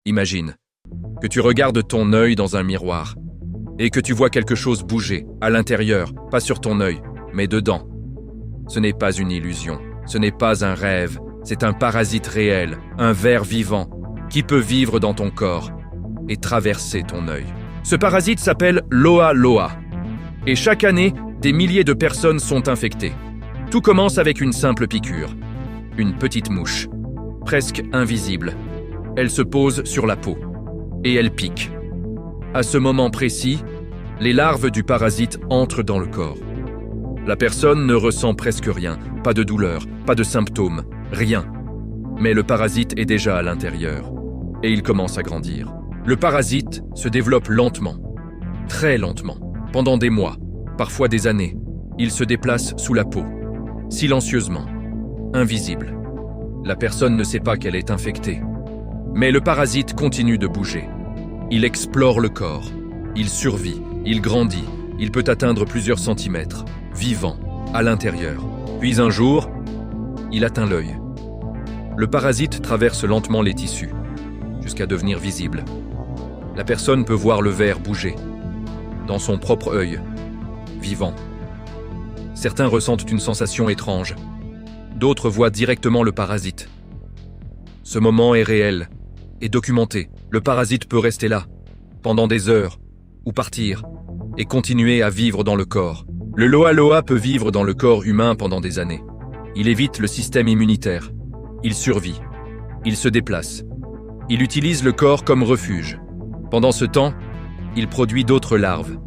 Imagine que tu regardes ton œil dans un miroir et que tu vois quelque chose bouger à l'intérieur, pas sur ton œil, mais dedans. Ce n'est pas une illusion, ce n'est pas un rêve, c'est un parasite réel, un ver vivant qui peut vivre dans ton corps et traverser ton œil. Ce parasite s'appelle Loa Loa et chaque année, des milliers de personnes sont infectées. Tout commence avec une simple piqûre, une petite mouche, presque invisible. Elle se pose sur la peau et elle pique. À ce moment précis, les larves du parasite entrent dans le corps. La personne ne ressent presque rien, pas de douleur, pas de symptômes, rien. Mais le parasite est déjà à l'intérieur et il commence à grandir. Le parasite se développe lentement, très lentement, pendant des mois, parfois des années. Il se déplace sous la peau, silencieusement, invisible. La personne ne sait pas qu'elle est infectée. Mais le parasite continue de bouger. Il explore le corps, il survit, il grandit, il peut atteindre plusieurs centimètres, vivant, à l'intérieur. Puis un jour, il atteint l'œil. Le parasite traverse lentement les tissus, jusqu'à devenir visible. La personne peut voir le ver bouger, dans son propre œil, vivant. Certains ressentent une sensation étrange, d'autres voient directement le parasite. Ce moment est réel et documenté. Le parasite peut rester là, pendant des heures, ou partir, et continuer à vivre dans le corps. Le Loa Loa peut vivre dans le corps humain pendant des années. Il évite le système immunitaire. Il survit. Il se déplace. Il utilise le corps comme refuge. Pendant ce temps, il produit d'autres larves,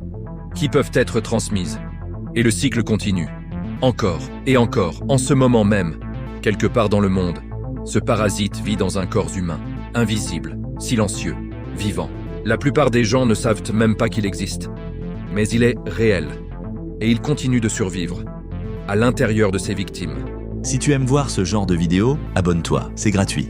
qui peuvent être transmises. Et le cycle continue. Encore et encore, en ce moment même, quelque part dans le monde, ce parasite vit dans un corps humain, invisible, silencieux, vivant. La plupart des gens ne savent même pas qu'il existe. Mais il est réel. Et il continue de survivre, à l'intérieur de ses victimes. Si tu aimes voir ce genre de vidéos, abonne-toi, c'est gratuit.